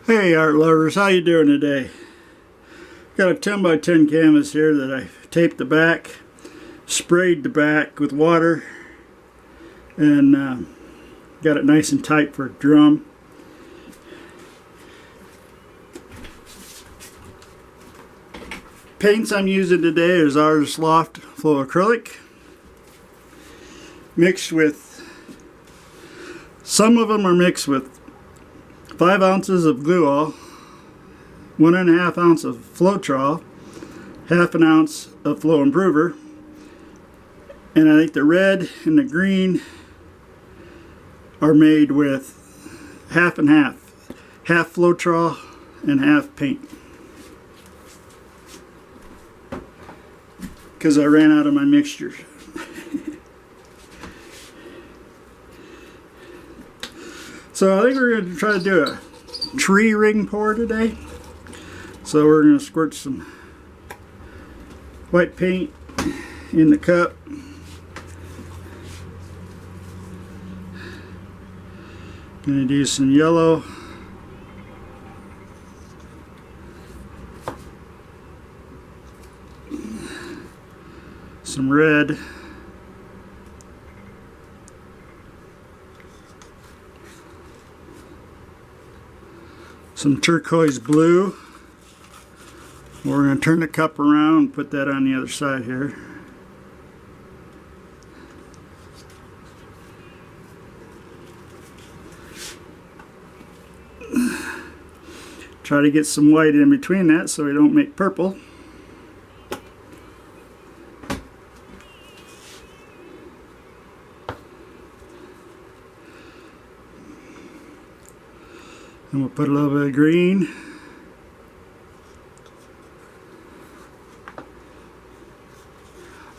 Hey art lovers, how you doing today? Got a 10 by 10 canvas here that I taped the back, sprayed the back with water, and got it nice and tight for a drum. Paints I'm using today is Artist Loft Flow Acrylic, mixed with, some of them are mixed with 5 ounces of glue all, 1.5 ounce of Floetrol, 1/2 ounce of Flow Improver, and I think the red and the green are made with half and half Floetrol and half paint, because I ran out of my mixture. So I think we're going to try to do a tree ring pour today. So we're going to squirt some white paint in the cup. Going to do some yellow. Some red. Some turquoise blue. We're going to turn the cup around and put that on the other side here. Try to get some white in between that so we don't make purple. And we'll put a little bit of green.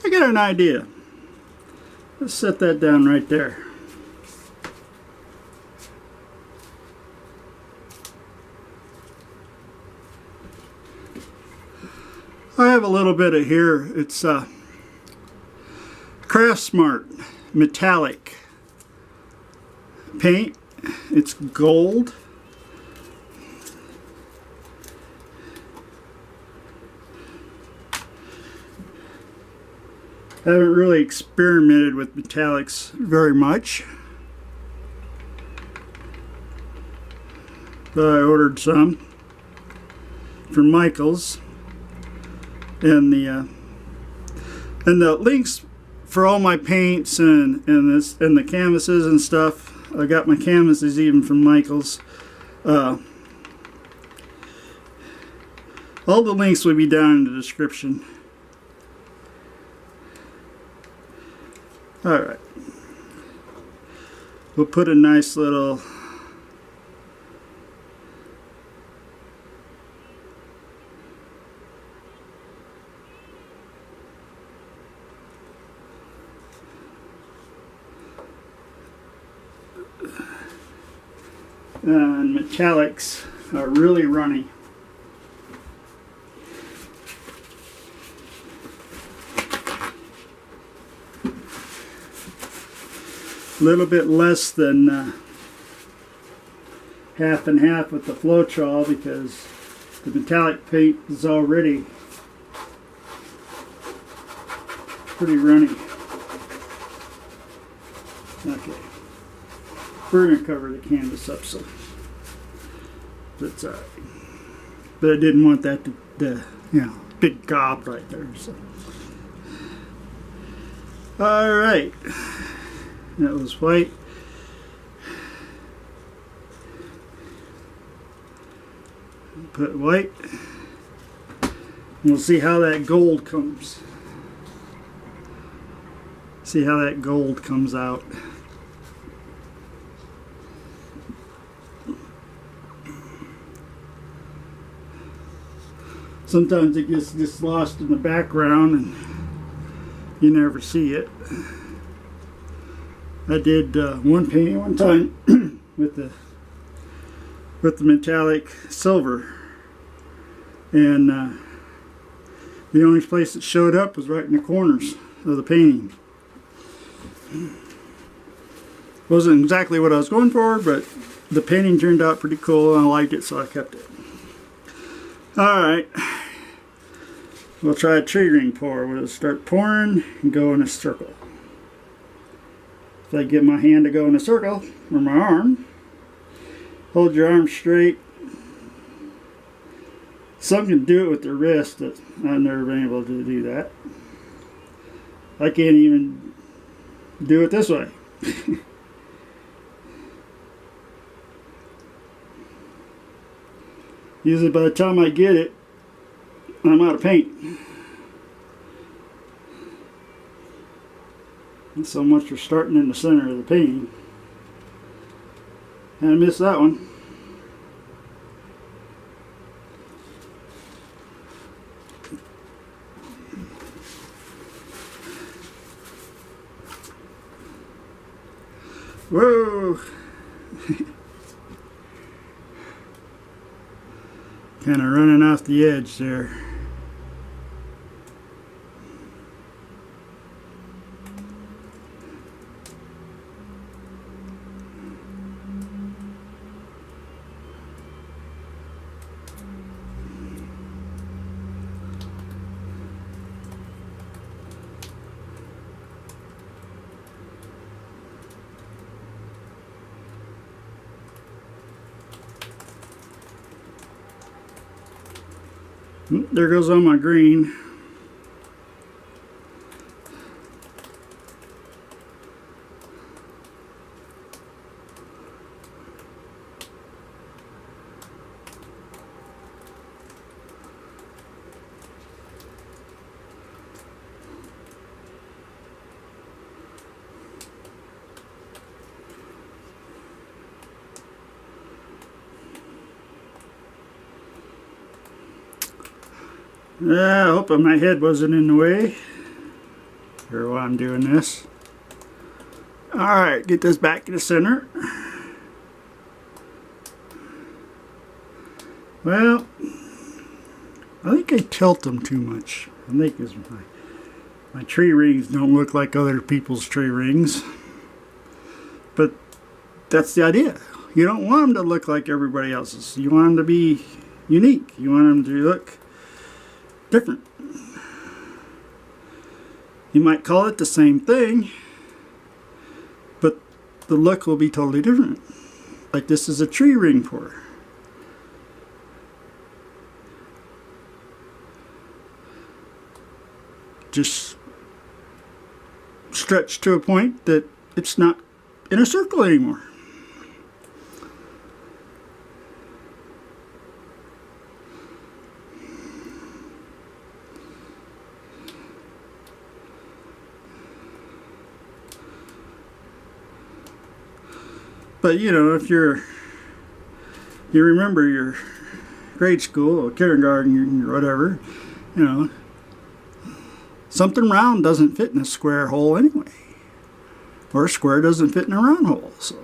I got an idea. Let's set that down right there. I have a little bit of here. It's Craft Smart metallic paint. It's gold. I haven't really experimented with metallics very much, but I ordered some from Michael's, and the links for all my paints and the canvases and stuff. I got my canvases even from Michael's. All the links will be down in the description. Alright, we'll put a nice little and metallics are really runny. A little bit less than half and half with the Floetrol, because the metallic paint is already pretty runny. Okay, we're going to cover the canvas up, so that's alright. But I didn't want that to big gob right there. So, all right. That was white. Put white. And we'll see how that gold comes. See how that gold comes out. Sometimes it gets lost in the background and you never see it. I did one painting one time with the metallic silver, and the only place that showed up was right in the corners of the painting. Wasn't exactly what I was going for, but the painting turned out pretty cool and I liked it, so I kept it. Alright, we'll try a tree ring pour. We'll start pouring and go in a circle. If I get my hand to go in a circle, or my arm, hold your arm straight. Some can do it with their wrist, but I've never been able to do that. I can't even do it this way. Usually by the time I get it, I'm out of paint. And so much for starting in the center of the painting. And I missed that one. Whoa! Kind of running off the edge there. There goes all my green. I hope my head wasn't in the way or while I'm doing this. Alright, get this back to the center. Well, I think I tilt them too much. I think it's my tree rings don't look like other people's tree rings. But that's the idea. You don't want them to look like everybody else's. You want them to be unique. You want them to look different. You might call it the same thing, but the look will be totally different. Like this is a tree ring pour. Just stretch to a point that it's not in a circle anymore. But you know, if you remember your grade school or kindergarten or whatever, you know, something round doesn't fit in a square hole anyway, or a square doesn't fit in a round hole. So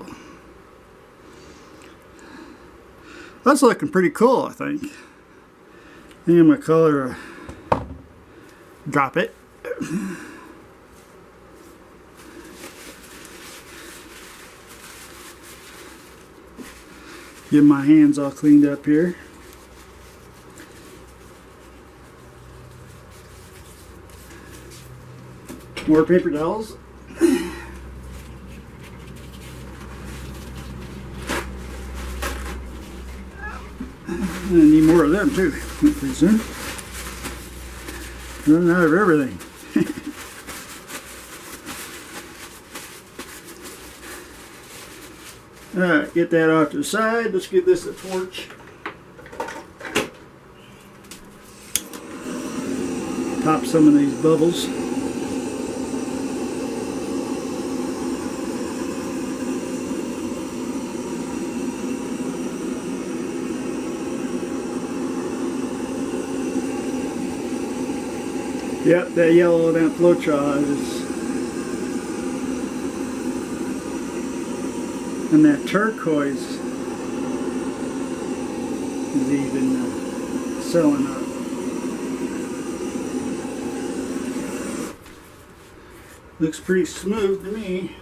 that's looking pretty cool, I think. And my color, drop it. Get my hands all cleaned up here. More paper towels. I need more of them too, pretty soon. Running out of everything. Alright, get that off to the side. Let's give this a torch. Pop some of these bubbles. Yep, that yellow in that Floetrol is, and that turquoise is even selling up. Looks pretty smooth to me.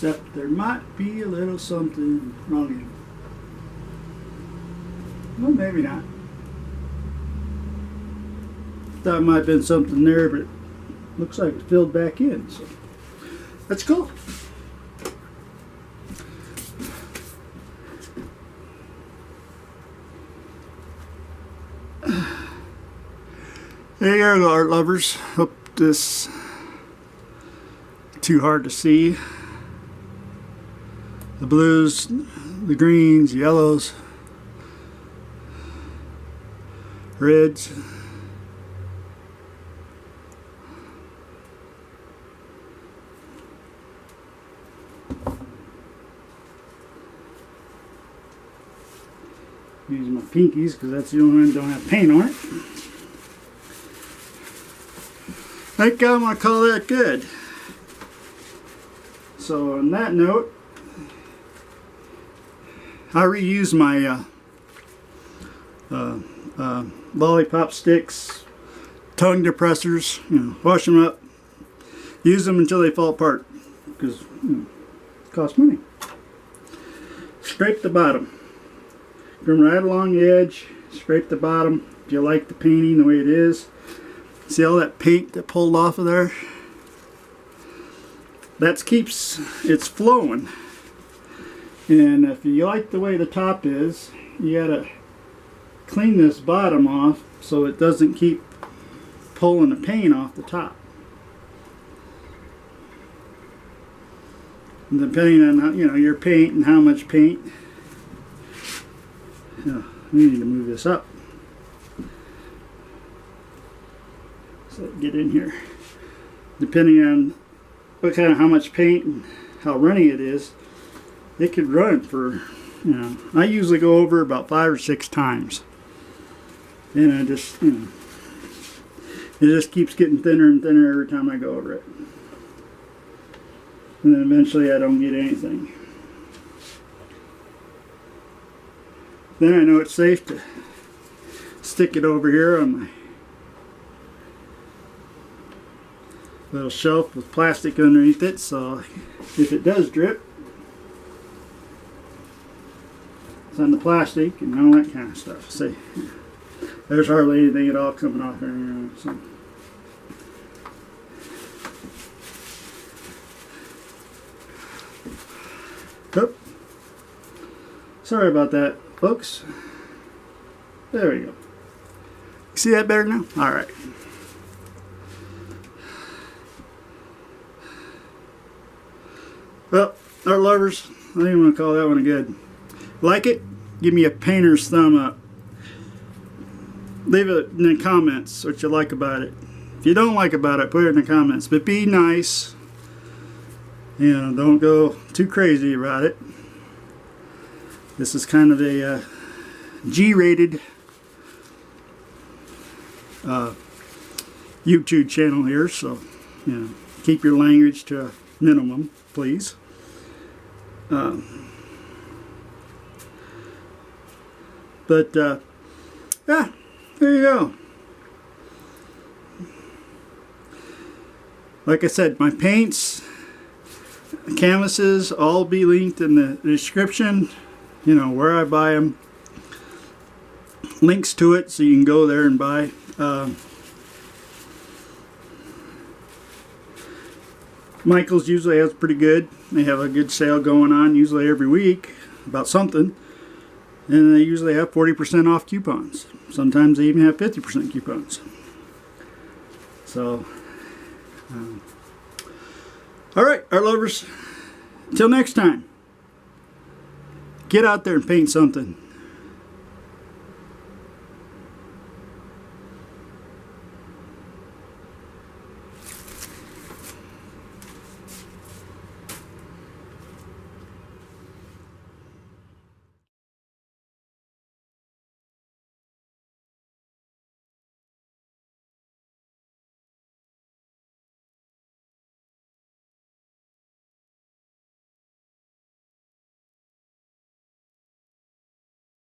Except there might be a little something wrong in it. Well, maybe not. Thought might have been something there, but it looks like it filled back in. So that's cool. There you go, art lovers. Hope this too hard to see. The blues, the greens, yellows, reds. Using my pinkies because that's the only one that don't have paint on it. I think I'm going to call that good. So on that note, I reuse my lollipop sticks, tongue depressors, wash them up, use them until they fall apart because it costs money. Scrape the bottom. Come right along the edge, scrape the bottom if you like the painting the way it is. See all that paint that pulled off of there? That keeps it's flowing. And if you like the way the top is, you gotta clean this bottom off so it doesn't keep pulling the paint off the top. And depending on how, your paint and how much paint. We need to move this up. So get in here. Depending on how much paint and how runny it is, it could run for, I usually go over about 5 or 6 times. And I just, it just keeps getting thinner and thinner every time I go over it. And then eventually I don't get anything. Then I know it's safe to stick it over here on my little shelf with plastic underneath it, so if it does drip, it's on the plastic and all that kind of stuff. See, there's hardly anything at all coming off there. So. Oop. Sorry about that, folks. There we go. See that better now? All right. Well, our lovers, I think I'm going to call that one a good. Like it? Give me a painter's thumb up. Leave it in the comments what you like about it. If you don't like about it, put it in the comments. But be nice. Don't go too crazy about it. This is kind of a G-rated YouTube channel here, so keep your language to a minimum, please. Yeah, there you go. Like I said, my paints, canvases, all be linked in the description. Where I buy them, links to it, so you can go there and buy. Michael's usually has pretty good. They have a good sale going on usually every week about something, and they usually have 40% off coupons. Sometimes they even have 50% coupons. So all right, art lovers, until next time, get out there and paint something.